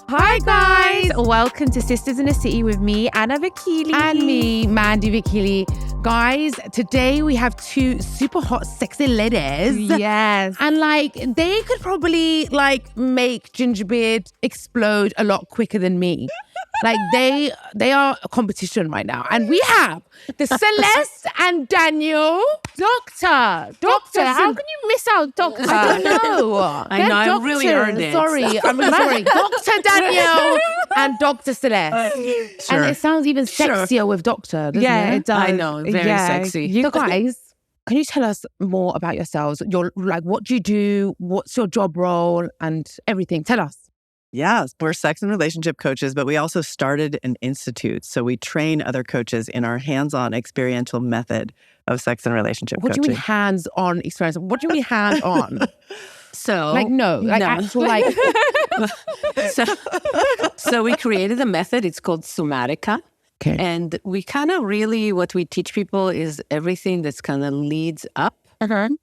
Hi guys! Welcome to Sisters in the City with me, Anna Vakili. And me, Mandi Vakili. Guys, today we have two super hot, sexy ladies. Yes. And they could probably make Gingerbeard explode a lot quicker than me. They are a competition right now. And we have the Celeste and Danielle. Doctor, how can you miss out Doctor? I don't know. I know, I really earned it. Sorry, I'm really sorry. Dr. Danielle and Dr. Celeste. Sure. And it sounds even sexier with Doctor, doesn't it? It does. I know, very sexy. So guys, can you tell us more about yourselves? What do you do? What's your job role and everything? Tell us. Yeah, we're sex and relationship coaches, but we also started an institute. So we train other coaches in our hands-on experiential method of sex and relationship What coaching. do you mean hands-on experience? What do you mean hands-on? So Actual so we created a method. It's called Somatica. Okay. And we kind of really, what we teach people is everything that's kind of leads up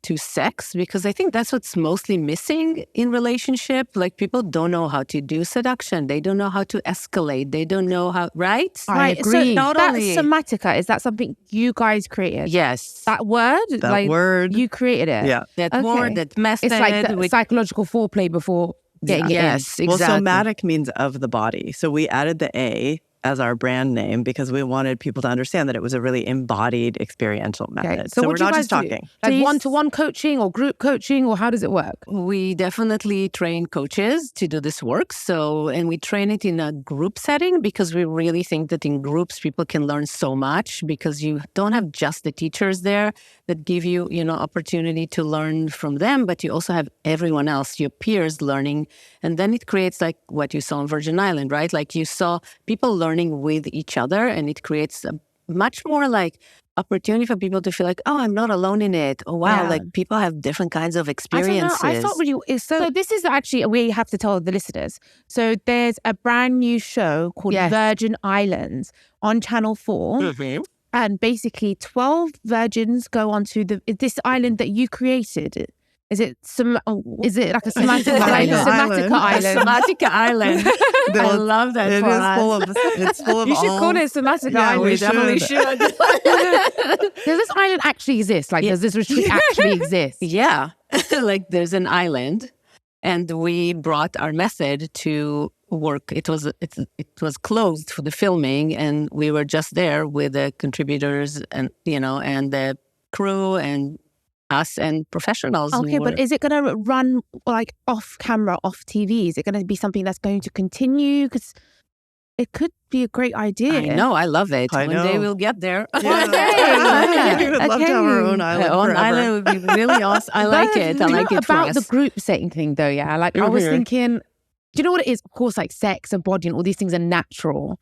to sex, because I think that's what's mostly missing in relationship. Like, people don't know how to do seduction. They don't know how to escalate. They don't know how, right? I agree. So Totally. that's Somatica. Is that something you guys created? Yes. That word? That word. You created it? Yeah. That Okay. word, that method. It's like the which- psychological foreplay before getting it in. yes, Well, exactly. somatic means of the body. So we added the A as our brand name because we wanted people to understand that it was a really embodied experiential method. Okay. So what we're do you not guys just do? talking. Like So you- one-to-one coaching or group coaching, or how does it work? We definitely train coaches to do this work. And we train it in a group setting because we really think that in groups, people can learn so much, because you don't have just the teachers there that give you, opportunity to learn from them, but you also have everyone else, your peers, learning. And then it creates like what you saw on Virgin Island, right? Like, you saw people learning with each other, and it creates a much more opportunity for people to feel like, oh, I'm not alone in it. Oh, wow, Yeah. people have different kinds of I experiences. don't know. I thought so this is actually, we have to tell the listeners. So there's a brand new show called Yes. Virgin Islands on Channel 4. And basically 12 virgins go onto this island that you created. Is it like a Somatica island? Somatica island. Somatica Island. I love that It for is us. it's full of You should all- call it Somatica Yeah, island. we Definitely should. should. Does this island actually exist? Does this retreat actually exist? Yeah. Like, there's an island, and we brought our method to work. It was closed for the filming, and we were just there with the contributors and the crew and us and professionals. who Okay, but were- is it going to run off camera, off TV? Is it going to be something that's going to continue? Because it could be a great idea. I know, I love it. I One day know. we'll get there. Yeah. We would love to have our own island Our own forever. island would be really awesome. I like it. I Do you like know it for about us. the group setting thing though, yeah? I was Mhm. thinking, do you know what it is? Of course, sex and body and all these things are natural.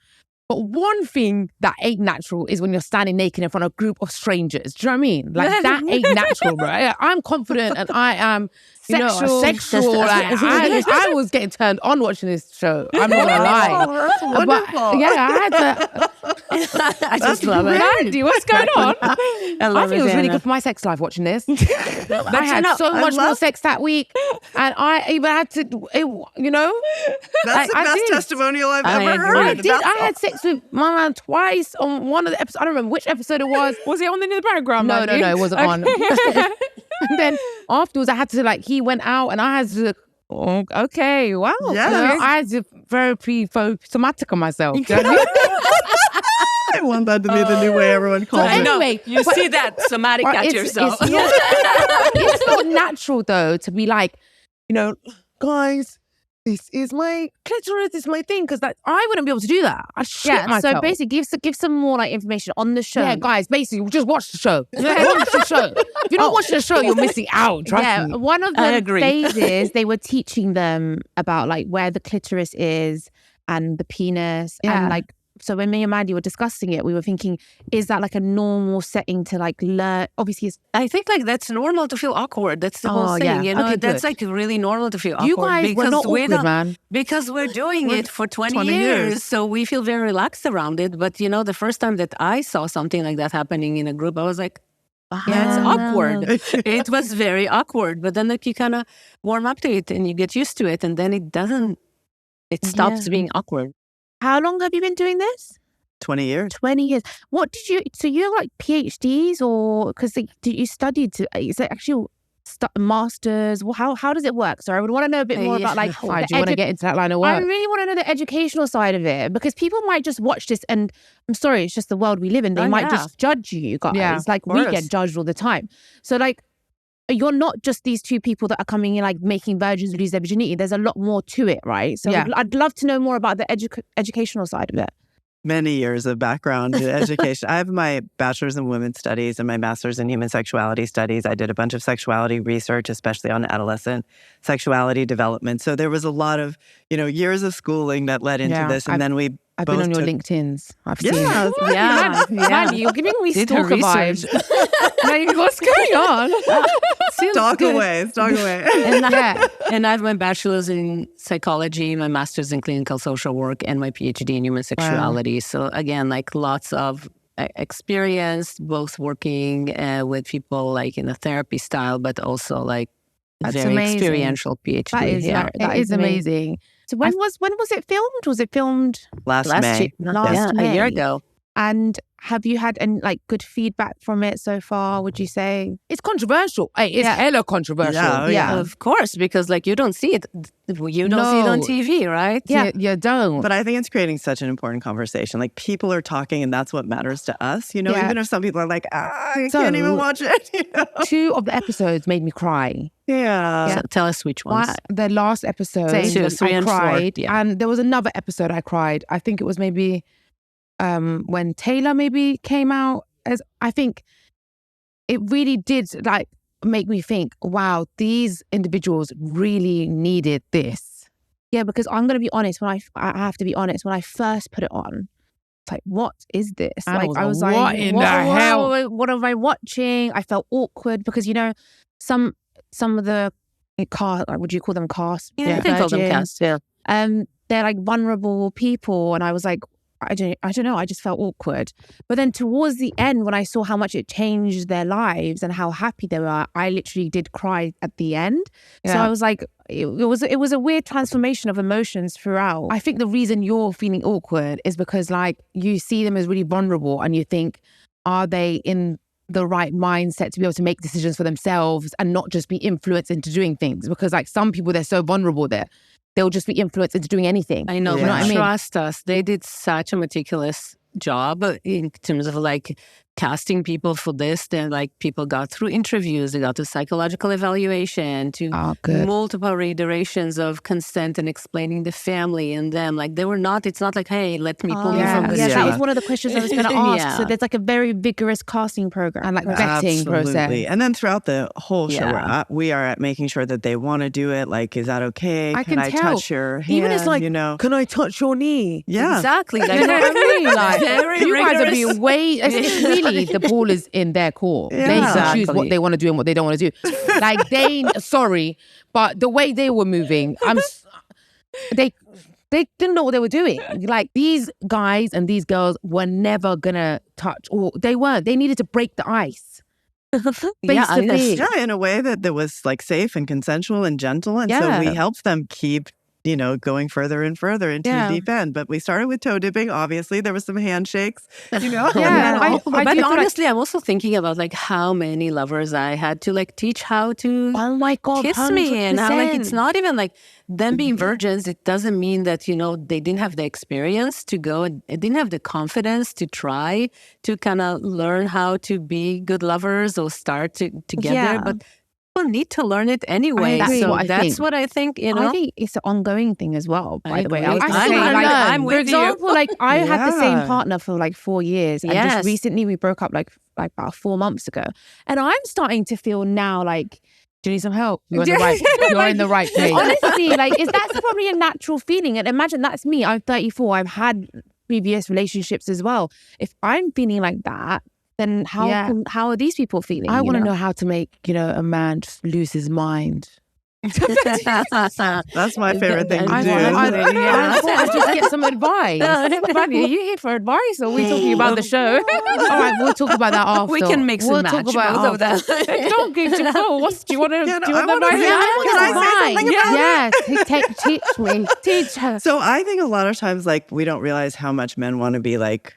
But one thing that ain't natural is when you're standing naked in front of a group of strangers. Do you know what I mean? That ain't natural, bro. I'm confident and I am sexual. I was getting turned on watching this show. I'm not gonna lie. Wonderful. Yeah, I had to. I just love it. Andy, what's going on? I I love think it was really Anna. good for my sex life watching this. I had so much more sex that week, and I even had to, That's the I best did. testimonial I've I ever agree. heard. I did. I had sex with my man twice on one of the episodes. I don't remember which episode it was. Was it on in the background? No, it wasn't on. And then afterwards, I had to he went out, and I had to. Oh, okay, wow. Yes. I had to therapy for Somatica myself. Do you know what I mean? I want that to be the new way everyone calls I it. know. Anyway, You see that somatic But at yourself. It's not natural though to be guys, this is my clitoris, this is my thing, because I wouldn't be able to do that. I shit Yeah, myself. so basically give some more information on the show. Yeah, guys, basically, just watch the show. Watch the show. If you're not watching the show, you're missing out. Trust me. One of I the agree. phases they were teaching them about where the clitoris is and the penis and so when me and Mandi were discussing it, we were thinking, is that a normal setting to learn? Obviously, it's I think that's normal to feel awkward. That's the Oh, whole thing. yeah. Okay, That's good. really normal to feel awkward. You guys were not we awkward, don't- man. Because we're doing it for 20 20 years. years. So we feel very relaxed around it. But, the first time that I saw something like that happening in a group, I was like, yeah, it's awkward. It was very awkward. But then you kind of warm up to it and you get used to it. And then it doesn't It stops being awkward. How long have you been doing this? 20 years. 20 years. What did you, so you're like PhDs or, because did you study to, is it actually masters? Well, how does it work? Sorry, I would want to know a bit more about like, do you want to get into that line of work? I really want to know the educational side of it because people might just watch this and I'm sorry, it's just the world we live in. They might just judge you guys. Yeah, like we get judged all the time. So like, you're not just these two people that are coming in like making virgins lose their virginity. There's a lot more to it, right? So I'd love to know more about the educational side of it. Many years of background in education. I have my bachelor's in women's studies and my master's in human sexuality studies. I did a bunch of sexuality research, especially on adolescent sexuality development. So there was a lot of, years of schooling that led into this. And then I've been on your LinkedIn's. I've seen it. Mandi, you're giving me stalker vibes. Like, what's going on? Stalk away. And I have my bachelor's in psychology, my master's in clinical social work, and my PhD in human sexuality. Wow. So again, like lots of experience, both working with people like in a therapy style, but also like very experiential PhD. That is amazing. So when was it filmed? Was it filmed last May? A year ago. And have you had any like good feedback from it so far? Would you say it's controversial? It's hella controversial. Yeah, of course, because like you don't see it. You don't see it on TV, right? Yeah, you don't. But I think it's creating such an important conversation. Like people are talking, and that's what matters to us. Even if some people are like, I can't even watch it. 2 of the episodes made me cry. Yeah. So tell us which ones. The last episode, I cried, and there was another episode I cried. I think it was maybe. When Taylor maybe came out, as I think it really did like make me think, wow, these individuals really needed this. Yeah, because I'm going to be honest, I have to be honest, when I first put it on, it's like, what is this? I was like, what in the hell? What am I watching? I felt awkward because, some of the cast, like, would you call them cast? Yeah, I call them cast, yeah. They're like vulnerable people. And I was like, I don't know. I just felt awkward. But then towards the end, when I saw how much it changed their lives and how happy they were, I literally did cry at the end. Yeah. So I was like, it was a weird transformation of emotions throughout. I think the reason you're feeling awkward is because like you see them as really vulnerable and you think, are they in the right mindset to be able to make decisions for themselves and not just be influenced into doing things? Because like some people, they're so vulnerable there. They'll just be influenced into doing anything. I know, but trust us. They did such a meticulous job in terms of like casting people for this. Then like people got through interviews, they got to psychological evaluation, to multiple reiterations of consent and explaining the family and them. Like they were not, it's not like, hey, let me pull you from the street. That was one of the questions I was going to ask. So there's like a very vigorous casting program and like vetting process. And then throughout the whole show, we are at making sure that they want to do it. Like, is that okay? Can I touch your hand? Even it's like, can I touch your knee? Yeah. Exactly. Like, you know what I mean? Like, you rigorous. guys are being it's really, the ball is in their court. Yeah. They can choose what they want to do and what they don't want to do. Like sorry, but the way they were moving, they didn't know what they were doing. Like these guys and these girls were never gonna touch, or they weren't. They needed to break the ice. In a way that was like safe and consensual and gentle. And so we helped them keep going further and further into the deep end. But we started with toe dipping. Obviously, there was some handshakes, But honestly, I'm also thinking about like how many lovers I had to like teach how to kiss 100%. me. And how like it's not even like them being virgins. It doesn't mean that, they didn't have the experience to go and it didn't have the confidence to try to kind of learn how to be good lovers or start to get there. But people need to learn it anyway. That's what I think. I think it's an ongoing thing as well. By the way, I'm with for example, you. like I had the same partner for like 4 years, and just recently we broke up like about 4 months ago, and I'm starting to feel now like, do you need some help? You're in the right place. Honestly, like that's probably a natural feeling, and imagine that's me. I'm 34. I've had previous relationships as well. If I'm feeling like that, then how are these people feeling? I want to know how to make, a man just lose his mind. That's my favorite thing to do. I thought I'd just get some advice. Mandi, are you here for advice or are we talking about the show? All right, we'll talk about that after. We can mix and match talk about both of them. Don't give to Phil. Do you want to? Can Do you want I say something about Yes, teach me. Teach her. So I think a lot of times, like, we don't realize how much men want to be like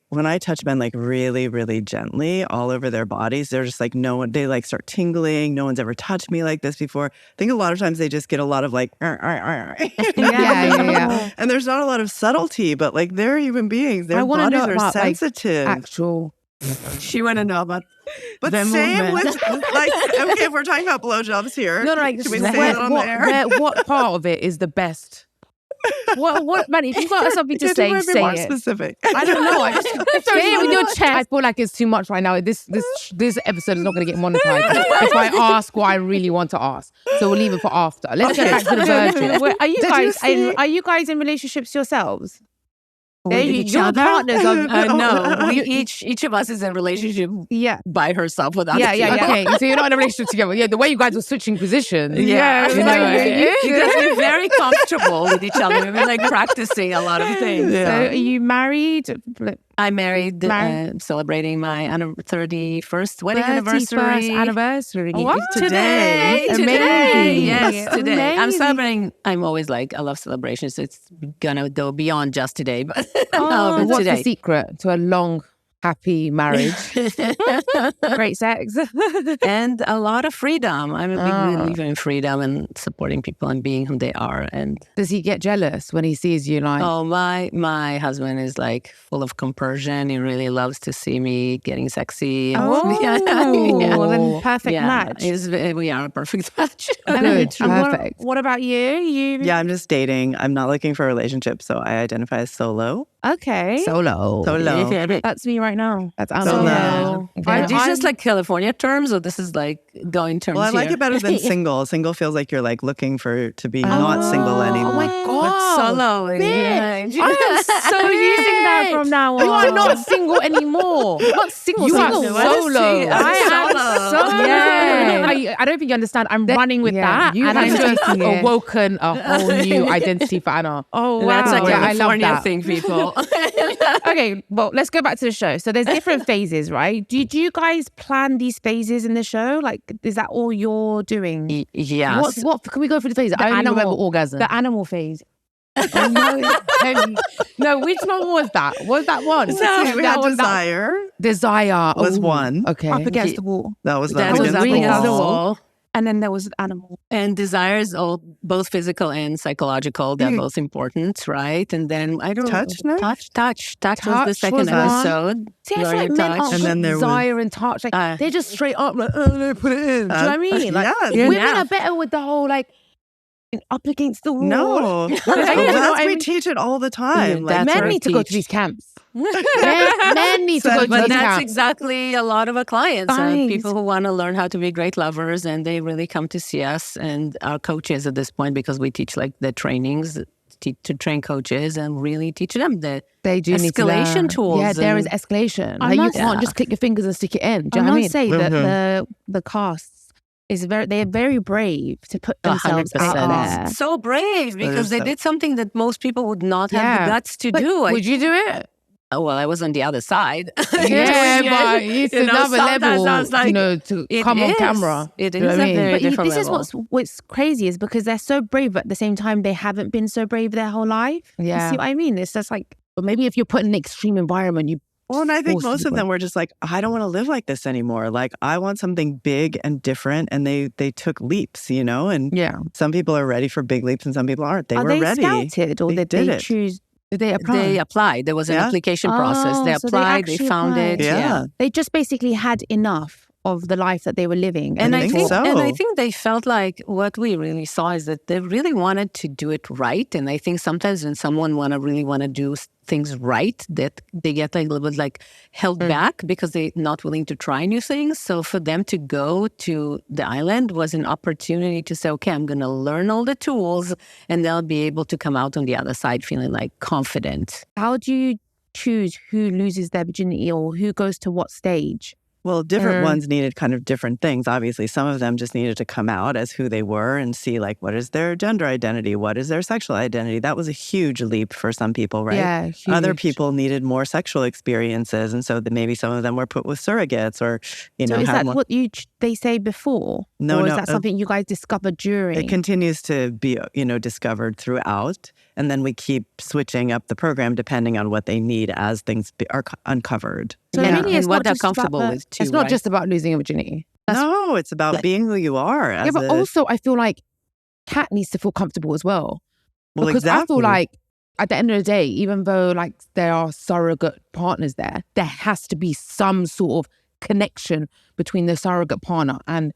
when I touch men, like, really, really gently all over their bodies, they're just like, they like start tingling. No one's ever touched me like this before. I think a lot of times they just get a lot of like, yeah. And there's not a lot of subtlety, but like, they're human beings. Their bodies are about, sensitive. Like, actual. She want to know about But same with, like, okay, if we're talking about blowjobs here, like, can we say that on the air? What part of it is the best? What, man, if you've got something to say more it. specific. I don't know. I just say it with your chest. I feel like it's too much right now. This episode is not going to get monetized if I ask what I really want to ask. So we'll leave it for after. Let's get back to the virgin. Are you guys in relationships yourselves? Your partners are no. Each of us is in a relationship by herself without Okay, so you're not in a relationship together. Yeah, the way you guys were switching positions. Because we're very comfortable with each other. We've been like practicing a lot of things. So are you married? I'm married, celebrating my 31st wedding anniversary. What? Today. Amazing. Yes, today. Amazing. I'm celebrating. I'm always like, I love celebrations. So it's gonna go beyond just today, but but what's today. the secret to a long, happy marriage? Great sex. And a lot of freedom. I'm a big believer in freedom and supporting people and being who they are. And does he get jealous when he sees you? Like, oh, my husband is like full of compersion. He really loves to see me getting sexy. Well, then perfect match. We are a perfect match. Good, perfect. What about you? Yeah, I'm just dating. I'm not looking for a relationship, so I identify as solo. Okay. Solo. That's me right now. That's solo. Are these just like California terms, or this is like going terms? Well, I like here? it better than single. Single feels like you're like looking to be not single anymore. Oh my God. Solo. I am so using that from now on. You are not single anymore. Not single. You are solo. I am solo. Yeah. I don't think you understand. I'm running with that. And I'm just awoken a whole new identity for Anna. Oh, wow. That's a I love California that. thing, people. Okay, well, let's go back to the show. So there's different phases, right? Do you guys plan these phases in the show? Like, is that all you're doing? Yes. What can we go through the phase? I only remember orgasm. The animal phase. No, which one was that? Was that one? We had desire. Desire was one. Okay. Up against the wall. That was That was against the wall. And then there was animal. And desire is all both physical and psychological. They're both important, right? And then I don't touch. Touch was the second episode. See, I feel like men aren't and then there desire and touch. Like they're just straight up like, let me put it in. Do you know what I mean? Like women are better with the whole like up against the wall. No, we teach it all the time. Like, men need to go to these camps. Men need to go to these camps. That's exactly a lot of our clients. People who want to learn how to be great lovers, and they really come to see us and our coaches at this point, because we teach like the trainings to train coaches and really teach them the escalation tools. Yeah, there is escalation. Like you can't just click your fingers and stick it in. Do you know what I mean? Say that the casts they're very brave to put themselves 100%. out there. So brave, because they did something that most people would not have the guts to do. Would you do it? Oh, well, I was on the other side. But it's another level, like, to come on camera. It is a very different level. This is what's crazy is because they're so brave, but at the same time, they haven't been so brave their whole life. Yeah. You see what I mean? It's just like... But maybe if you're put in an extreme environment, Well, and I think most of them were just like, I don't want to live like this anymore. Like, I want something big and different. And they took leaps, you know? And some people are ready for big leaps and some people aren't. They were ready. Are they scouted or did they choose? Did they apply? They applied. There was an application process. They applied. They found it. Yeah. They just basically had enough of the life that they were living. And I think they felt like what we really saw is that they really wanted to do it right. And I think sometimes when someone really want to do things right, that they get like a little bit like held back because they're not willing to try new things. So for them to go to the island was an opportunity to say, okay, I'm going to learn all the tools and they'll be able to come out on the other side feeling like confident. How do you choose who loses their virginity or who goes to what stage? Well, different ones needed kind of different things. Obviously, some of them just needed to come out as who they were and see like, what is their gender identity? What is their sexual identity? That was a huge leap for some people, right? Yeah, huge. Other people needed more sexual experiences. And so maybe some of them were put with surrogates or, So is that what they say before? No, or is that something you guys discovered during? It continues to be, discovered throughout. And then we keep switching up the program depending on what they need as things are uncovered. So really and what they're comfortable with too. It's not just about losing your virginity. No, it's about being who you are. Yeah, but also I feel like Kat needs to feel comfortable as well. Well, because exactly. I feel like at the end of the day, even though like there are surrogate partners there has to be some sort of connection between the surrogate partner and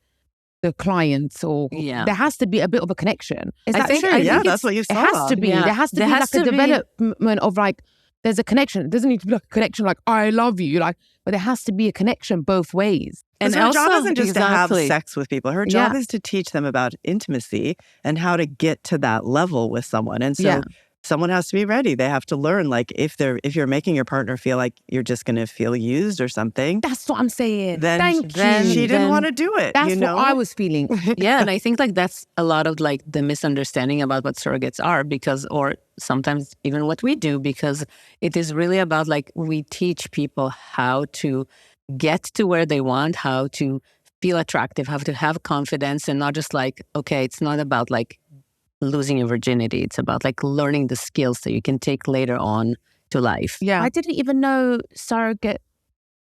the clients, or there has to be a bit of a connection. Is that true? Yeah, that's what you saw. It has to be. Yeah. There has to be like a development of like, there's a connection. It doesn't need to be like a connection like, I love you, like, but there has to be a connection both ways. And her job isn't just to have sex with people. Her job is to teach them about intimacy and how to get to that level with someone. And so someone has to be ready. They have to learn, like, if you're making your partner feel like you're just going to feel used or something. That's what I'm saying. Then Thank you. She didn't want to do it. That's what I was feeling. Yeah, and I think like that's a lot of like the misunderstanding about what surrogates are, because, or sometimes even what we do, because it is really about like we teach people how to get to where they want, how to feel attractive, how to have confidence, and not just like, okay, it's not about like losing your virginity. It's about like learning the skills that you can take later on to life. Yeah. I didn't even know surrogate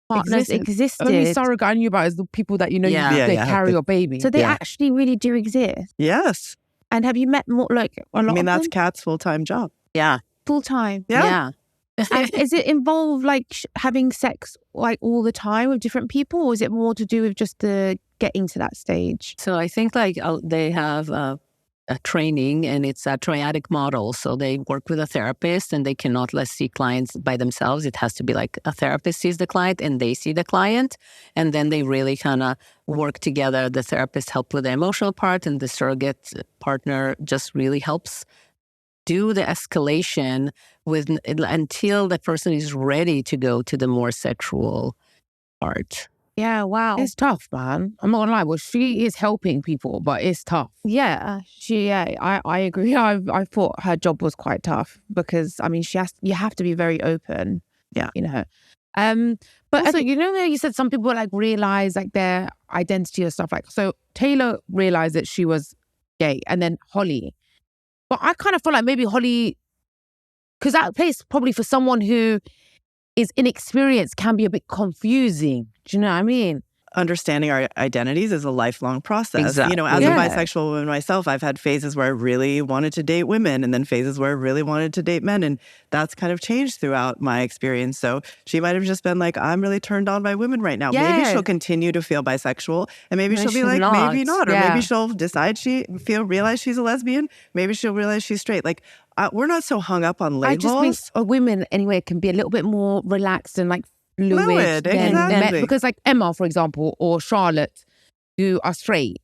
partners existed. Only surrogate I knew about is the people that, they carry your baby. So they actually really do exist. Yes. And have you met more, like a lot of that's them? Kat's full-time job. Yeah. Full-time? Yeah. And is it involved like having sex like all the time with different people, or is it more to do with just the getting to that stage? So I think like they have a training, and it's a triadic model. So they work with a therapist, and they cannot see clients by themselves. It has to be like a therapist sees the client and they see the client. And then they really kind of work together. The therapist helps with the emotional part, and the surrogate partner just really helps do the escalation until the person is ready to go to the more sexual part. Yeah, wow. It's tough, man. I'm not gonna lie. Well, she is helping people, but it's tough. Yeah, I agree. I thought her job was quite tough because, I mean, you have to be very open. Yeah. But also, you said some people like realize like their identity or stuff like, so Taylor realized that she was gay, and then Holly. But I kind of feel like maybe Holly, because that place probably for someone who is inexperienced can be a bit confusing. Do you know what I mean? Understanding our identities is a lifelong process. Exactly. As a bisexual woman myself, I've had phases where I really wanted to date women, and then phases where I really wanted to date men. And that's kind of changed throughout my experience. So she might have just been like, I'm really turned on by women right now. Yeah. Maybe she'll continue to feel bisexual, and maybe she'll be like, maybe not. Or maybe she'll decide realize she's a lesbian. Maybe she'll realize she's straight. Like, we're not so hung up on labels. I just think women, anyway, can be a little bit more relaxed and like fluid exactly. because like Emma, for example, or Charlotte, who are straight,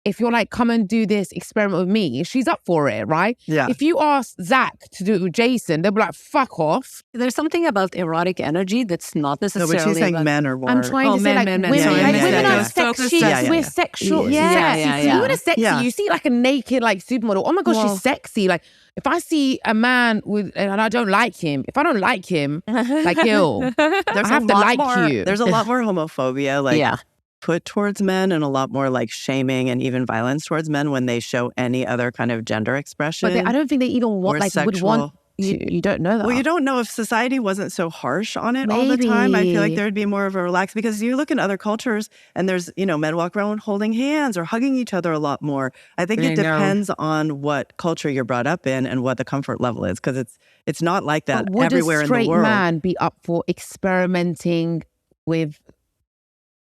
if you're like, come and do this experiment with me, she's up for it, right? Yeah. If you ask Zach to do it with Jason, they'll be like, fuck off. There's something about erotic energy that's not necessarily. No, but she's saying men or more. I'm trying to say like men. women, Sorry, like, men. women Yeah. are sexy. Yeah. We're sexual. Yeah. Women are sexy. Yeah. You see like a naked like supermodel. Oh my gosh, she's sexy. Like if I see a man and I don't like him, if I don't like him, like ill, I have to like you. There's a lot more homophobia, put towards men, and a lot more like shaming and even violence towards men when they show any other kind of gender expression. But I don't think they even want would want. You don't know that. Well, you don't know if society wasn't so harsh on it all the time. I feel like there'd be more of a relaxed, because you look in other cultures and there's, men walk around holding hands or hugging each other a lot more. I think it depends on what culture you're brought up in and what the comfort level is, because it's not like that everywhere in the world. Would a straight man be up for experimenting with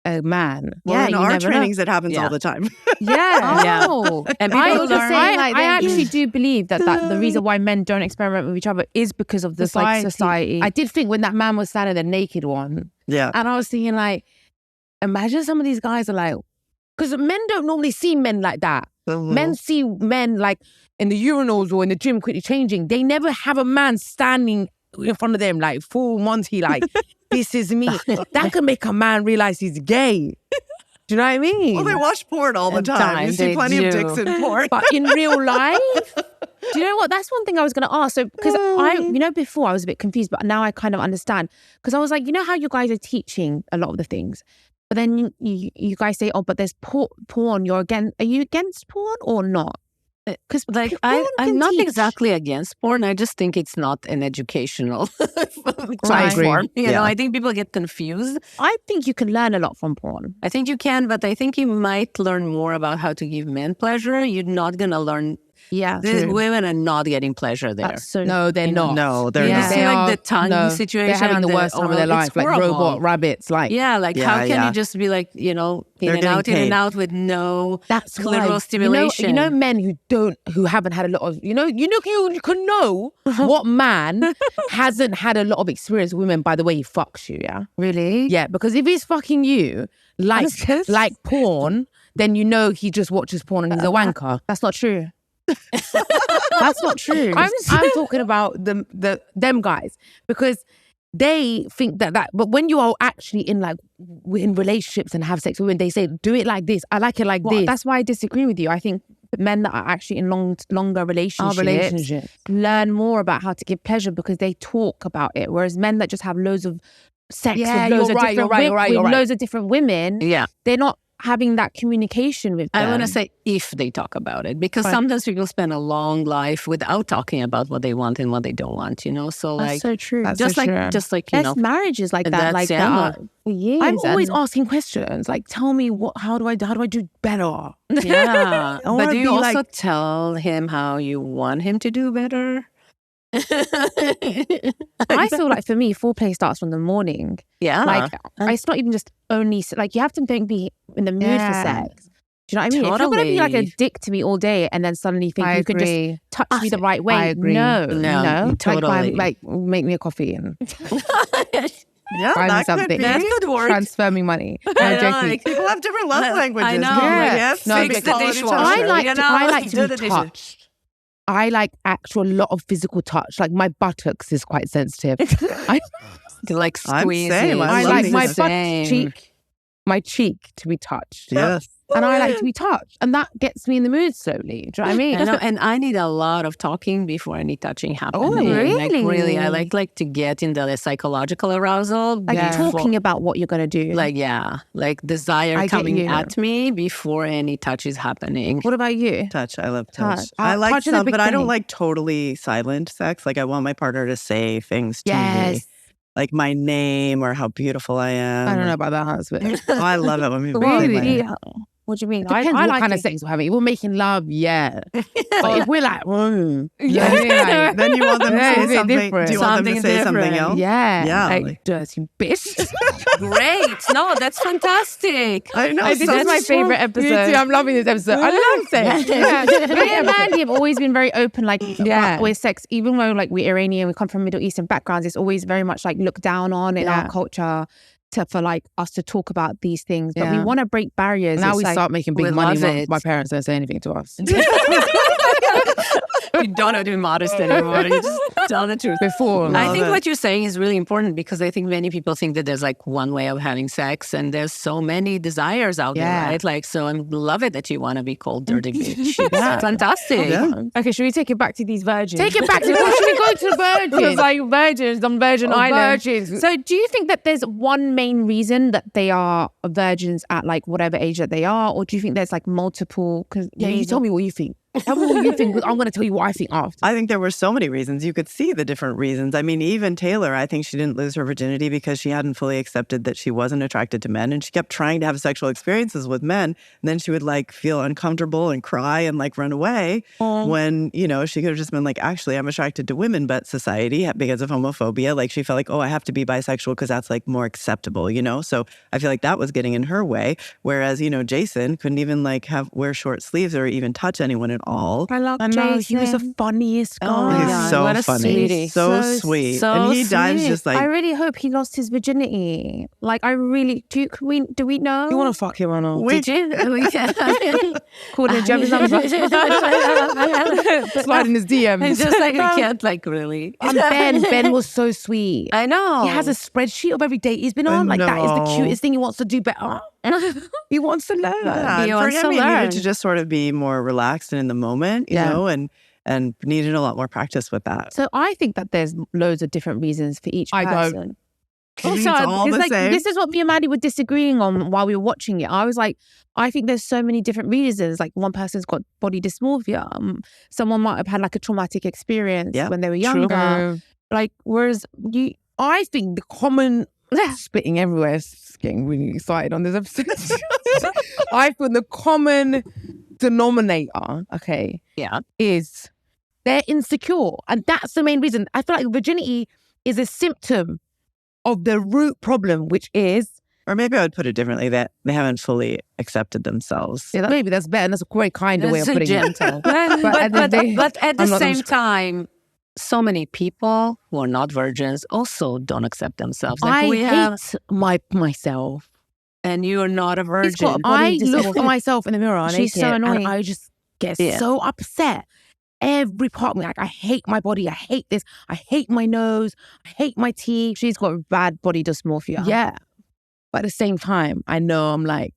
a man? Well, in our trainings, it happens all the time. And I actually do believe that the reason why men don't experiment with each other is because of the society. I did think when that man was standing there, naked one. Yeah. And I was thinking like, imagine some of these guys are like, because men don't normally see men like that. Men see men like in the urinals or in the gym quickly changing. They never have a man standing in front of them like full Monty, like this is me. That can make a man realize he's gay. Do you know what I mean? Well, they watch porn all the time. You see plenty of dicks in porn. But in real life, do you know what? That's one thing I was going to ask. So, because before I was a bit confused, but now I kind of understand. Because I was like, you know how you guys are teaching a lot of the things, but then you guys say, oh, but there's porn. Are you against porn or not? Because I'm not exactly against porn. I just think it's not an educational platform. You know, I think people get confused. I think you can learn a lot from porn. I think you can, but I think you might learn more about how to give men pleasure. You're not going to learn. Yeah, these women are not getting pleasure there. No, they're not. No, they're not. See, like the tongue situation. They're having the worst time of their life, like robot rabbits. Like, how can you just be like, in and out with no clitoral stimulation? You know, men who haven't had a lot of, you can know what man hasn't had a lot of experience with women by the way he fucks you. Yeah, really? Yeah, because if he's fucking you like porn, then you know he just watches porn and he's a wanker. That's not true. That's not true. I'm talking about them guys, because they think that but when you are actually in relationships and have sex with women, they say do it like this. I like it like this. That's why I disagree with you. I think men that are actually in longer relationships learn more about how to give pleasure because they talk about it. Whereas men that just have loads of sex with loads of different women, they're not having that communication with them. I want to say if they talk about it, because sometimes people spend a long life without talking about what they want and what they don't want, So that's so true. That's just like there's marriages like that, that for years. I'm always asking questions like, tell me how do I do better? Yeah, but do you also tell him how you want him to do better? I feel like for me, foreplay starts from the morning. Yeah, it's not even just only you have to be in the mood for sex. Do you know what I mean? Totally. If you're gonna be like a dick to me all day and then suddenly think you can just touch me the right way, I agree. No, totally. Like make me a coffee and yeah, buy me that something. That could work. Transfer me money. People have different love languages. I know. Yes, no, fix the dishwasher. I like to be touched. I like actual lot of physical touch. Like my buttocks is quite sensitive. I like squeezing. I like my cheek to be touched. Yes. And I like to be touched. And that gets me in the mood slowly. Do you know what I mean? I know, and I need a lot of talking before any touching happens. Oh, really? I like to get into the psychological arousal. Talking about what you're going to do. Like desire coming at me before any touch is happening. What about you? Touch. I love touch. I like some, but I don't like totally silent sex. Like I want my partner to say things to me. Like my name or how beautiful I am. I don't know about that husband. I love it when we really. What do you mean? Depends what kind of sex we're having. If we're making love, But if we're like, then you want them to say something. Do you want them to say something else? Yeah. Like dirty bitch. Great. No, that's fantastic. I know. This is my favorite episode. I'm loving this episode. I love sex. Me and Mandi have always been very open, with sex. Even though we're Iranian, we come from Middle Eastern backgrounds, it's always very much looked down on in our culture. For us to talk about these things, but we want to break barriers. Now we start making big money. My parents don't say anything to us. You don't have to be modest anymore. You just tell the truth. I think what you're saying is really important, because I think many people think that there's one way of having sex, and there's so many desires out there, right? So I love it that you want to be called dirty bitch. It's fantastic. Yeah. Okay, should we take it back to these virgins? Take it back to should we go to virgins? Virgins on Virgin Island. Virgins. So do you think that there's one main reason that they are virgins at whatever age that they are, or do you think there's multiple? You tell me what you think. Tell me what you think, because I'm going to tell you what I think after. I think there were so many reasons. You could see the different reasons. I mean, even Taylor, I think she didn't lose her virginity because she hadn't fully accepted that she wasn't attracted to men. And she kept trying to have sexual experiences with men. And then she would feel uncomfortable and cry and run away when, she could have just been actually, I'm attracted to women, but society, because of homophobia, she felt I have to be bisexual because that's more acceptable, So I feel that was getting in her way. Whereas, Jason couldn't even wear short sleeves or even touch anyone. And all. I love I know, he was the Jason. funniest guy. Oh my He's God, so what a funny, sweetie. so So sweet, so and he dives sweet. just like I really hope he lost his virginity. Like, I really do. Do we know? You want to fuck him or not? Did you? Calling a Jeff's number. Slide in his DMs. It's just like we can't like really. And Ben was so sweet. I know. He has a spreadsheet of every date he's been on. Like, that is the know. cutest thing. He wants to do better. He wants to learn. Yeah, He and for wants him, to he learn. needed to just sort of be more relaxed and in the moment, you know, and needed a lot more practice with that. So I think that there's loads of different reasons for each I don't. person. It's all the like, same. this is what me and Maddie were disagreeing on while we were watching it. I was like, I think there's so many different reasons. Like, one person's got body dysmorphia. Someone might have had like a traumatic experience when they were younger. Like, whereas I think the common spitting everywhere is getting really excited on this episode. I feel the common denominator, is they're insecure. And that's the main reason. I feel like virginity is a symptom of the root problem, which is... Or maybe I would put it differently, that they haven't fully accepted themselves. Yeah, maybe that's better. And that's a very kinder way of putting it. But at the I'm not same time, so many people who are not virgins also don't accept themselves. Like I hate myself. And you are not a virgin. I look at myself in the mirror and She's so annoying. and I just get so upset. Every part of me, like, I hate my body. I hate this. I hate my nose. I hate my teeth. she's got bad body dysmorphia. Yeah. But at the same time, I know I'm like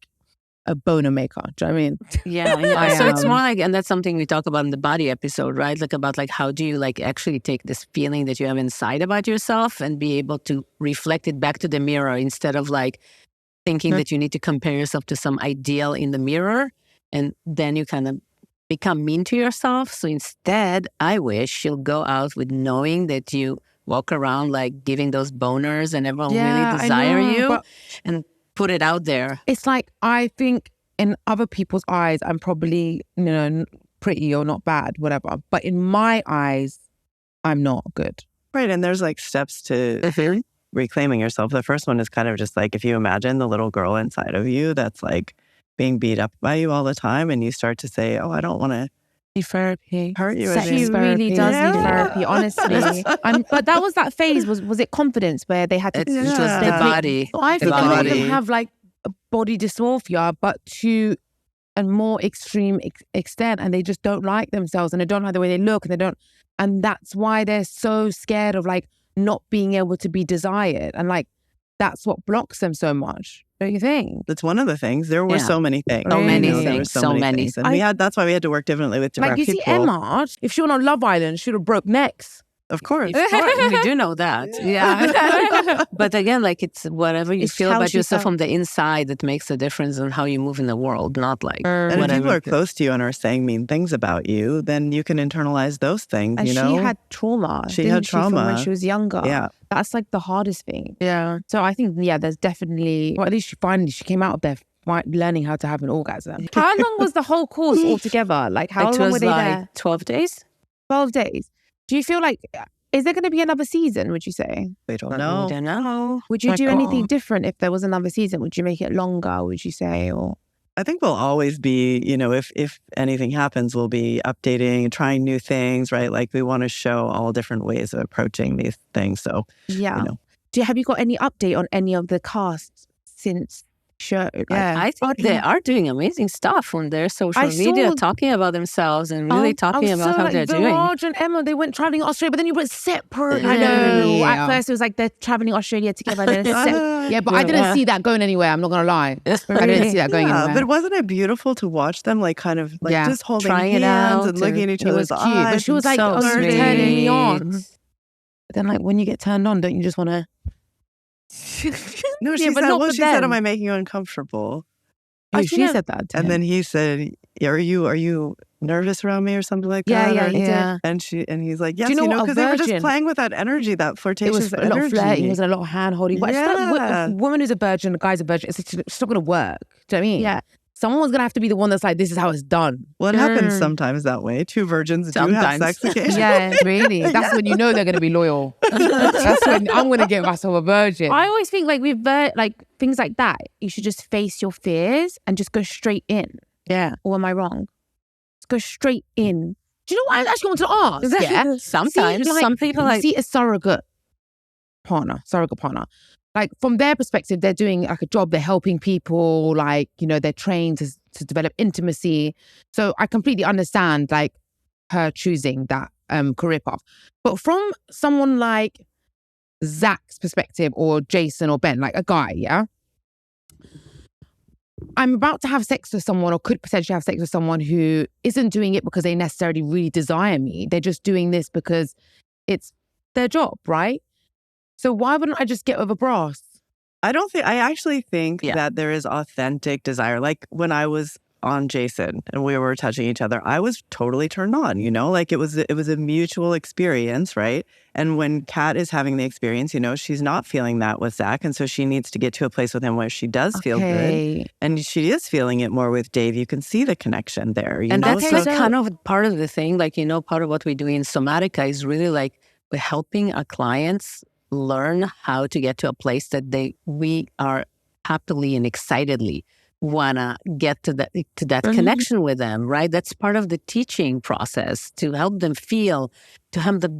a boner maker. Do you know what I mean? Yeah. So it's more like, and that's something we talk about in the body episode, right? Like about like, how do you like actually take this feeling that you have inside about yourself and be able to reflect it back to the mirror instead of like thinking that you need to compare yourself to some ideal in the mirror. And then you kind of become mean to yourself. So instead, I wish you'll go out with knowing that you walk around like giving those boners and everyone really desire you and put it out there. It's like, I think in other people's eyes, I'm probably, you know, pretty or not bad, whatever. But in my eyes, I'm not good. Right. And there's like steps to reclaiming yourself. The first one is kind of just like, if you imagine the little girl inside of you that's like being beat up by you all the time, and you start to say, oh, I don't want to therapy. hurt you. She really does need therapy, honestly. But that was that phase. Was it confidence where they had to? It was the body. I think The a lot of body. them have like a body dysmorphia, but to a more extreme extent, and they just don't like themselves, and they don't like the way they look, and that's why they're so scared of like not being able to be desired, and like that's what blocks them so much. Don't you think? That's one of the things. There were so many things. So many You know, there were things, so many. things. And that's why we had to work differently with different Like, you people. see Emma, if she went on Love Island, she would have broke necks. Of course. We do know that. Yeah. But again, like it's whatever you It's feel how about she yourself felt. from the inside that makes a difference on how you move in the world, not like And if whatever. people are close to you and are saying mean things about you, then you can internalize those things, And you know? she had trauma. She didn't had From when trauma. she was younger. Yeah. That's like the hardest thing. Yeah. So I think, there's definitely. Well, at least she came out of there learning how to have an orgasm. How long was the whole course altogether? Like, how It long was were they like there? 12 days. 12 days. Do you feel like, is there going to be another season, would you say? We don't I know. don't know. Would you My do God. anything different if there was another season? Would you make it longer, would you say? Or I think we'll always be, you know, if anything happens, we'll be updating, trying new things, right? Like we want to show all different ways of approaching these things. So, yeah. you know. Have you got any update on any of the casts since show? Like, I think they are doing amazing stuff on their social I media, saw- talking about themselves and really talking about how they're doing. Viraj and Emma, they went traveling to Australia, but then you went separate. I know. Yeah. At first, it was like they're traveling Australia together. Then Yeah, but I didn't see that going anywhere. I'm not going to lie. I didn't see that going Yeah, anywhere. but wasn't it beautiful to watch them like kind of like just holding Trying it hands out and looking at each it was other's cute, eyes? but she was and like, so turning sweet. me on. But then, like, when you get turned on, don't you just want to? No, she Yeah, but said, not well, for she said, them. am I making you uncomfortable? Oh, Actually, she no. said that. To And him. then he said, are you nervous around me or something like Yeah, that? yeah, Or- he did. And he's like, yes, you know you know, what, a because they were just virgin- playing with that energy, that it flirtatious was a lot of energy. flirting. It was a lot of hand holding. But I just feel like Yeah. a woman who's a virgin, a guy's a virgin, it's not going to work. Do you know what I mean? Yeah. Someone's going to have to be the one that's like, this is how it's done. Well, it happens sometimes that way. Two virgins do have Sometimes. sex occasionally. Yeah, really. That's when you know they're going to be loyal. That's when I'm going to get myself a virgin. I always think like with like things like that, you should just face your fears and just go straight in. Yeah. Or am I wrong? go straight in. Do you know what I actually want to ask? Yeah, Sometimes some people like see a surrogate partner. Like from their perspective, they're doing like a job. They're helping people. Like they're trained to develop intimacy. So I completely understand like her choosing that career path. But from someone like Zach's perspective, or Jason or Ben, like a guy, yeah. I'm about to have sex with someone, or could potentially have sex with someone who isn't doing it because they necessarily really desire me. They're just doing this because it's their job, right? So why wouldn't I just get over brass? I actually think that there is authentic desire. Like when I was on Jason and we were touching each other, I was totally turned on, like it was a mutual experience, right? And when Kat is having the experience, she's not feeling that with Zach. And so she needs to get to a place with him where she does feel good. And she is feeling it more with Dave. You can see the connection there. And that's like kind of part of the thing, like, part of what we do in Somatica is really like we're helping our clients learn how to get to a place that we are happily and excitedly wanna get to that connection with them, right? That's part of the teaching process, to help them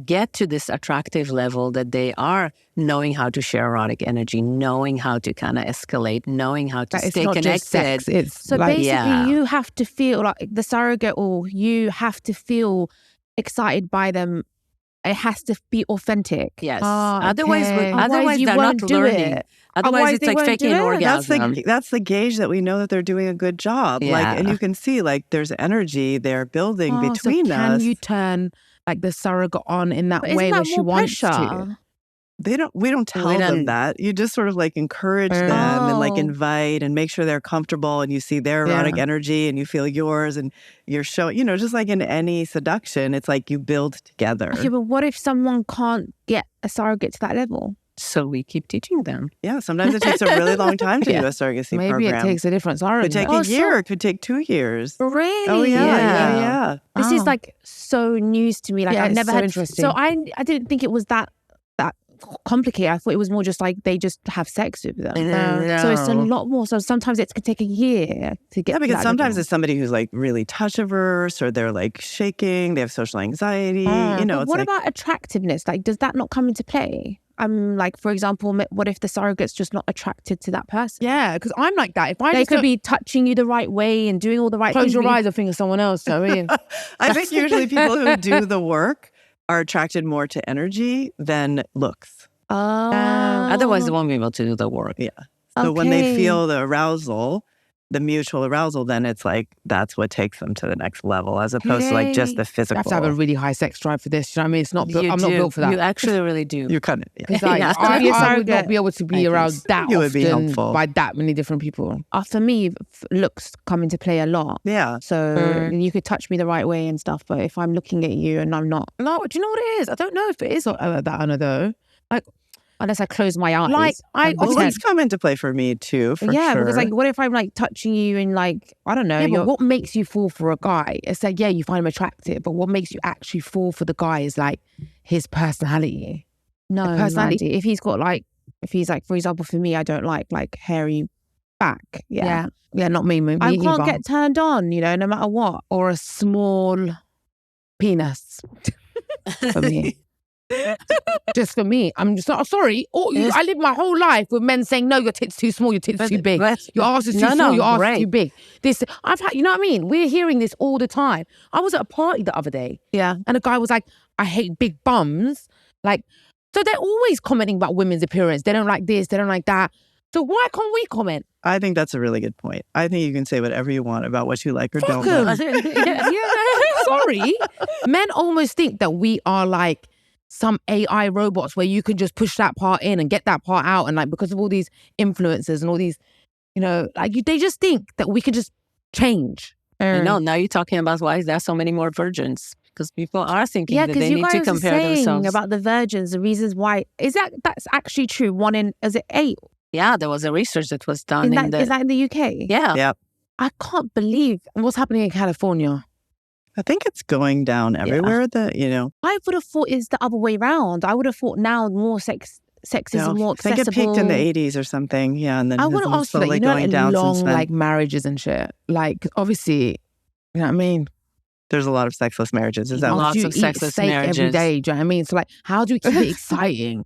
get to this attractive level that they are knowing how to share erotic energy, knowing how to kind of escalate, knowing how to stay connected. Just sex. It's so like, basically you have to feel like the surrogate, or you have to feel excited by them. It has to be authentic. Yes. Otherwise you they're won't not do learning. it. Otherwise, it's like faking an orgasm. That's the gauge that we know that they're doing a good job. Yeah. Like, and you can see like there's energy they're building between so us. Can you turn like the surrogate on in that way where she wants to? We don't tell them that. You just sort of like encourage them and like invite and make sure they're comfortable, and you see their erotic energy and you feel yours, and you're showing, just like in any seduction, it's like you build together. Okay, but what if someone can't get a surrogate to that level? So we keep teaching them. Yeah, sometimes it takes a really long time to do a surrogacy program. Maybe it takes a different surrogate. It could take a year, it could take 2 years. Really? Oh, yeah. This is like so news to me. Like I've never had. Interesting. So I didn't think it was that complicated. I thought it was more just like they just have sex with them. No. So it's a lot more. So sometimes it can take a year to get. Yeah, because sometimes it's somebody who's like really touch averse, or they're like shaking, they have social anxiety. What about attractiveness? Like, does that not come into play? Like, for example, what if the surrogate's just not attracted to that person? Yeah, because I'm like that. If they could be touching you the right way and doing all the right things. Close your eyes and think of someone else. So I mean, I think usually people who do the work are attracted more to energy than looks. Otherwise, they won't be able to do the work. Yeah. So when they feel the arousal, the mutual arousal, then it's like that's what takes them to the next level, as opposed to like just the physical. You have to have a really high sex drive for this. You know what I mean? It's not. I'm not built for that. You actually really do. You kind of. Because I would not be able to be around that often by that many different people. For me, looks come into play a lot. Yeah. So you could touch me the right way and stuff, but if I'm looking at you and I'm not. No, do you know what it is? I don't know if it is that, Anna, though. Like, unless I close my eyes. Like, looks come into play for me too, for sure. Because like, what if I'm like touching you and like, I don't know. But what makes you fall for a guy? It's like, you find him attractive, but what makes you actually fall for the guy is like his personality. No, personality. If he's like, for example, for me, I don't like hairy back. Yeah, not me. I can't get turned on, no matter what. Or a small penis for me. Just for me, I'm just not sorry. I live my whole life with men saying, "No, your tit's too small, your tit's too big, your ass is too small, your ass is too big." I've had, you know what I mean? We're hearing this all the time. I was at a party the other day, and a guy was like, "I hate big bums." Like, so they're always commenting about women's appearance. They don't like this, they don't like that. So why can't we comment? I think that's a really good point. I think you can say whatever you want about what you like or don't like. Sorry, men almost think that we are like some AI robots where you can just push that part in and get that part out, and like because of all these influencers and all these, they just think that we can just change. Now you're talking about why there are so many more virgins, because people are thinking that they need to compare themselves. About the virgins, the reasons why that's actually true. Is it 8? Yeah, there was a research that was done. Is that in the UK? Yeah. Yep. I can't believe what's happening in California. I think it's going down everywhere. I would have thought it's the other way around. I would have thought now more sex is more accessible. I think it peaked in the 80s or something. Yeah, and then I want to ask you that. going down long since then. like marriages and shit. Like obviously, you know what I mean. there's a lot of sexless marriages. Is that Lots Do you of eat sexless steak marriages. every day? Do you know what I mean? So like, how do we keep it exciting?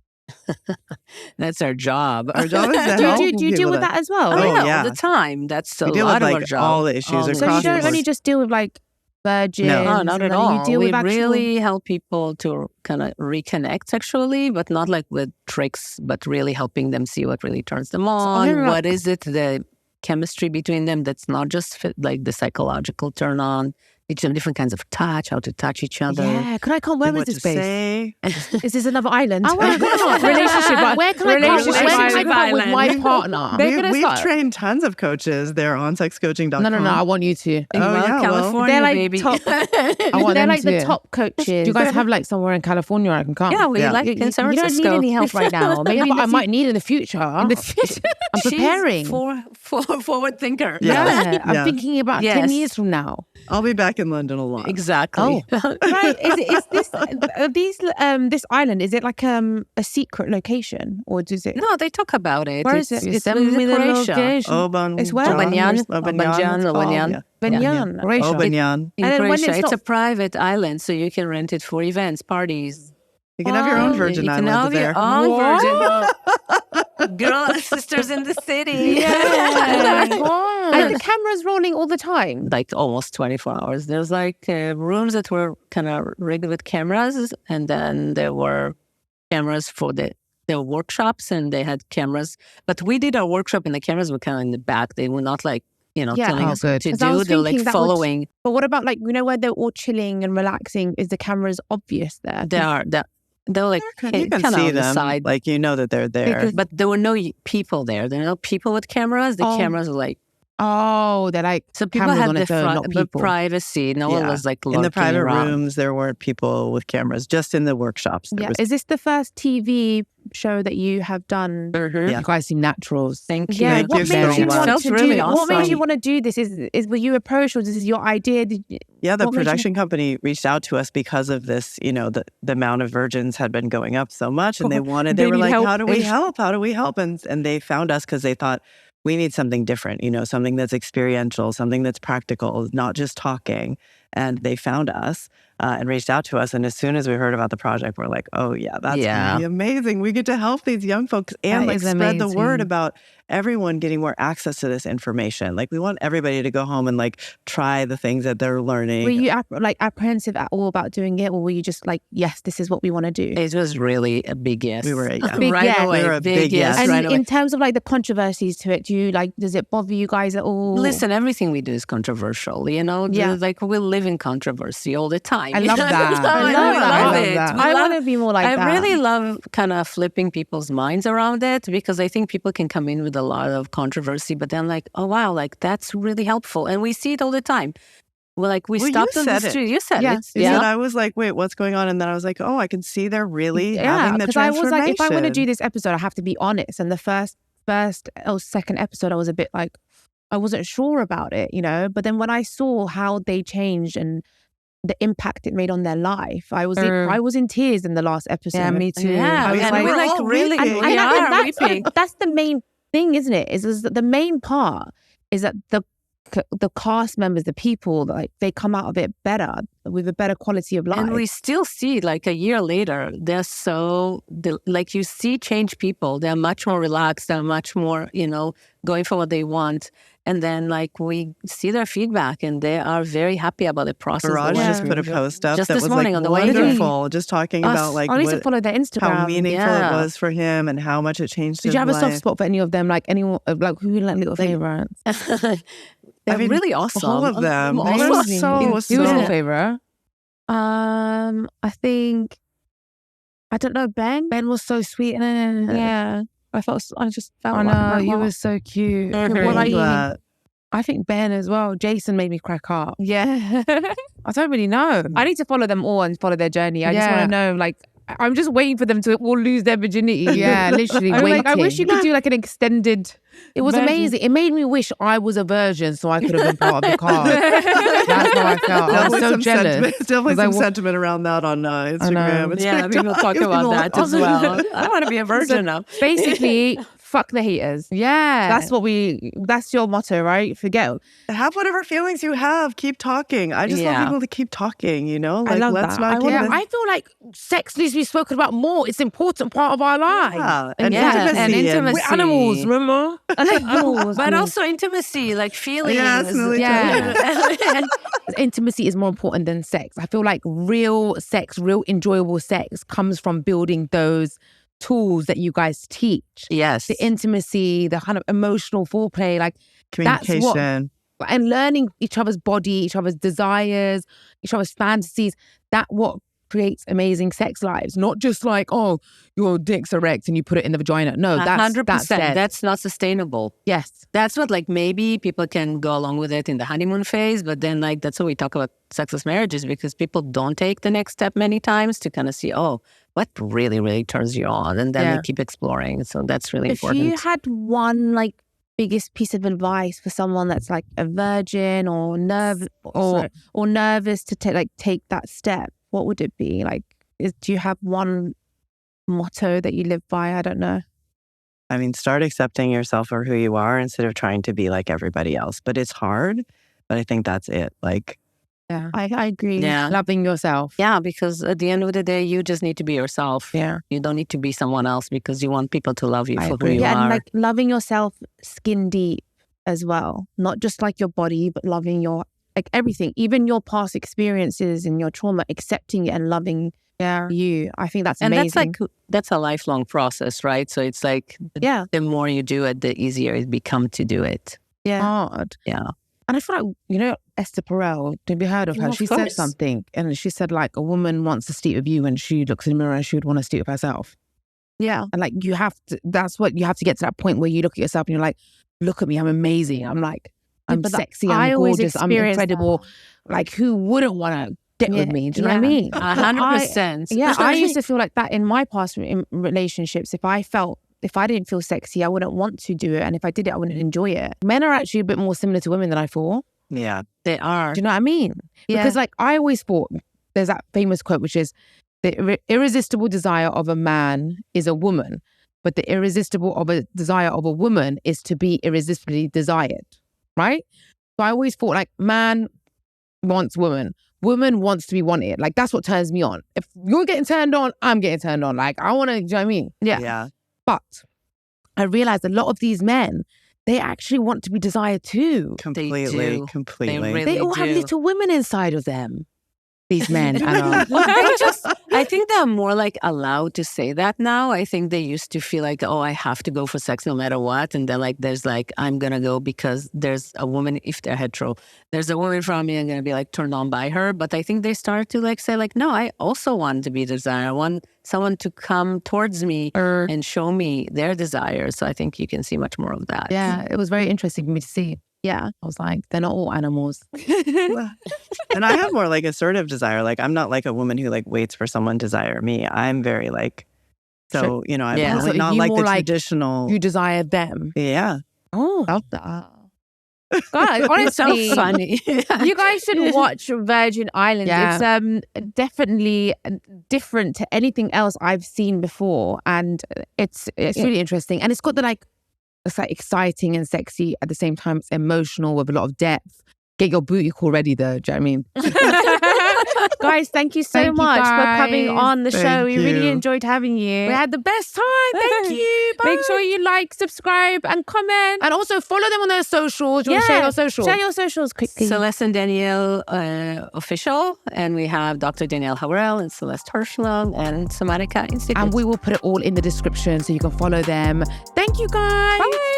That's our job. our job is to Do help you deal people with that as well? Oh, yeah, yeah. all the time. That's a We deal lot with of our like job. all the issues All the So you across the don't board. only just deal with like virgins. No, not at and all. You deal We with actual... really help people to kind of reconnect sexually, but not like with tricks, but really helping them see what really turns them on. hearing What is it, the chemistry between them that's not just like the psychological turn on. Each of different kinds of touch, how to touch each other. Yeah, could I come? Where is What this to space? say. Is this another island? I want to go. Relationship. Where can I come? Relationship Where can I island. come with my Island. partner? We've trained tons of coaches there on sexcoaching.com. No, I want you to. Oh, yeah, well, California, they're like baby. top. I want They're them like to. the top coaches. Do you guys have like somewhere in California I can come? Yeah, we Yeah. like You in San don't Francisco. need any help right now. Maybe Yeah, in but the I might need it in the future. in the future. I'm preparing. She's forward thinker. Yeah. I'm Yeah. thinking about Yes. 10 years from now. I'll be back in London a lot. Exactly. Right? Is this island? Is it like a secret location, or does it? No, they talk about it. Where is it? It's Send me the Croatia. location. Oban, It's where? Obanyan, it's called. Obanyan. Benyan. Croatia. Obanyan. In And then when Croatia, it's it's a not- private island, so you can rent it for events, parties. You can have your own Wow. Virgin You can Islands have your there. own What? Virgin. Girl, sisters in the city. And the camera's rolling all the time. Like almost 24 hours. There's like rooms that were kind of rigged with cameras, and then there were cameras for the workshops, and they had cameras. But we did our workshop, and the cameras were kind of in the back. They were not like, Yeah. telling Oh, us good. what to 'Cause I do. was They were thinking like that would- following. But what about like where they're all chilling and relaxing? Is the cameras obvious there? They're like You can kind of see on the them. side. Like, you know that they're there. But there were no people there. There were no people with cameras. The Oh. cameras were like, Oh, they're like so people cameras had on the, its own, not the people. privacy. No one Yeah. was like in the lurking private around. rooms, there weren't people with cameras, just in the workshops. There Yeah. was- Is this the first TV show that you have done? Mhm. Yeah. You guys seem naturals. Thank you. Yeah. Thank What you made so you much. want Felt to really do? What made awesome. you want to do this? Were you approached, or this is your idea? Yeah, the What made you- production company reached out to us because of this, the amount of virgins had been going up so much, and they They were need like, help. how do we help? How do we help? And they found us because they thought, we need something different, something that's experiential, something that's practical, not just talking. And they found us and reached out to us. And as soon as we heard about the project, we're like, oh yeah, that's going to be amazing. We get to help these young folks and That like is spread the word amazing. about everyone getting more access to this information. Like, we want everybody to go home and like try the things that they're learning. Were you apprehensive at all about doing it, or were you just like, yes, this is what we want to do? It was really a big yes. We were a yes. Big right yes. away. We were a big big yes. And right away. in terms of like the controversies to it, does it bother you guys at all? Listen, everything we do is controversial. Yeah. Like we live in controversy all the time. I love that. I love that. it. I love that. We I love- want to be more like I that. really love kind of flipping people's minds around it, because I think people can come in with a lot of controversy, but then like, oh wow, like that's really helpful, and we see it all the time. Well, we Well, stopped you on the said it. street. You said Yeah. it. And I was like, wait, what's going on? And then I was like, oh, I can see they're really having the because I transformation. was like, if I want to do this episode, I have to be honest. And the first or second episode, I was a bit like, I wasn't sure about it, But then when I saw how they changed and the impact it made on their life, I was in tears in the last episode. Yeah, me too. Yeah, I was and like, we're like all really, weeping. we are weeping. That's the main thing, isn't it? Is that the main part is that the cast members, the people, like they come out of it better with a better quality of life. And we still see, like a year later, they're like you see change people. They're much more relaxed. They're much more, going for what they want. And then like we see their feedback, and they are very happy about the process. Barrage They just went put a through. post up Just that this was morning like on the way here. wonderful, just talking about like I need to follow their Instagram. how meaningful Yeah. it was for him and how much it changed Did his you have a life. soft spot for any of them? Like anyone, like who like little favorites? They're I mean, really awesome. all of them. All They of were them. so- Who was your favorite? I don't know, Ben. Ben was so sweet. And Yeah, I just felt. I like know, my you heart. were so cute. Mhm. What about you? I think Ben as well. Jason made me crack up. Yeah, I don't really know. I need to follow them all and follow their journey. I just Yeah. want to know, like, I'm just waiting for them to all lose their virginity. Yeah, literally I'm waiting. like, I wish you could do like an extended. It was version. amazing. It made me wish I was a virgin so I could have been part of the cast. That's how I felt. I was so jealous. Definitely 'Cause I some wa- sentiment around that on Instagram. and Yeah, TikTok. people talk about that as well. I want to be a virgin now. Basically, fuck the haters. Yeah. That's your motto, right? Forget. Have whatever feelings you have. Keep talking. I just want people to keep talking, you know? Like, I love let's that. not get I feel like sex needs to be spoken about more. It's an important part of our lives. Yeah. And intimacy. We're animals, remember? Animals. But also intimacy, like feelings. Intimacy is more important than sex. I feel like real sex, real enjoyable sex comes from building those tools that you guys teach. Yes. The intimacy, the kind of emotional foreplay, like communication. And learning each other's body, each other's desires, each other's fantasies. That what creates amazing sex lives. Not just like, oh, your dick's erect and you put it in the vagina. No, that's 100%. dead. That's not sustainable. Yes. That's what, like, maybe people can go along with it in the honeymoon phase, but then, like, that's what we talk about sexless marriages, because people don't take the next step many times to kind of see, oh, what really, really turns you on? And then they keep exploring. So that's really important. If you had one, like, biggest piece of advice for someone that's like a virgin or nervous to take that step, what would it be? Like, do you have one motto that you live by? I don't know. I mean, start accepting yourself for who you are instead of trying to be like everybody else. But it's hard, but I think that's it. Like, yeah, I agree. Yeah. Loving yourself. Yeah, because at the end of the day, you just need to be yourself. Yeah. You don't need to be someone else because you want people to love you for who you are. are. And like loving yourself skin deep as well. Not just like your body, but loving your, like everything, even your past experiences and your trauma, accepting it and loving you. I think that's amazing. And that's a lifelong process, right? So it's like, the more you do it, the easier it becomes to do it. Yeah. Hard. Yeah. And I feel like, you know, Esther Perel, have you heard of her? She said something, and she said like a woman wants to sleep with you and she looks in the mirror and she would want to sleep with herself. Yeah. And like you have to, that's what you have to get to that point where you look at yourself and you're like, look at me, I'm amazing. I'm like, I'm sexy, I'm gorgeous, I'm incredible. That. Like who wouldn't want to get with me? Do you know what I mean? 100%. I used to feel like that in my past relationships. If I didn't feel sexy, I wouldn't want to do it. And if I did it, I wouldn't enjoy it. Men are actually a bit more similar to women than I thought. Yeah, they are. Do you know what I mean? Yeah. Because like I always thought, there's that famous quote, which is, the irresistible desire of a man is a woman, but the irresistible desire of a woman is to be irresistibly desired, right? So I always thought like man wants woman wants to be wanted. Like that's what turns me on. If you're getting turned on, I'm getting turned on. Like I want to, do you know what I mean? Yeah. But I realized a lot of these men, they actually want to be desired too. Completely. They really they all have little women inside of them. These men. I think they're more like allowed to say that now. I think they used to feel like, oh, I have to go for sex no matter what. And then like, there's like, I'm going to go because there's a woman, if they're hetero, there's a woman from me, I'm going to be like turned on by her. But I think they start to like say like, no, I also want to be desired. I want someone to come towards me and show me their desires. So I think you can see much more of that. Yeah, it was very interesting for me to see. Yeah, I was like, they're not all animals. And I have more like assertive desire. Like I'm not like a woman who like waits for someone to desire me. I'm very like, so, you know, I'm really not like the traditional. You desire them. Yeah. Oh, love that. God, honestly, so funny. You guys should watch Virgin Islands. Yeah. It's definitely different to anything else I've seen before. And it's really interesting. And it's got the it's like exciting and sexy at the same time. It's emotional with a lot of depth. Get your booty call ready though, do you know what I mean? Guys, thank you so much for coming on the show. We really enjoyed having you. We had the best time. Thank you. Bye. Make sure you like, subscribe and comment. And also follow them on their socials. You want to share your socials? Share your socials quickly. Celeste and Danielle official. And we have Dr. Danielle Harel and Celeste Hirschman and Somatica Institute. And we will put it all in the description so you can follow them. Thank you guys. Bye.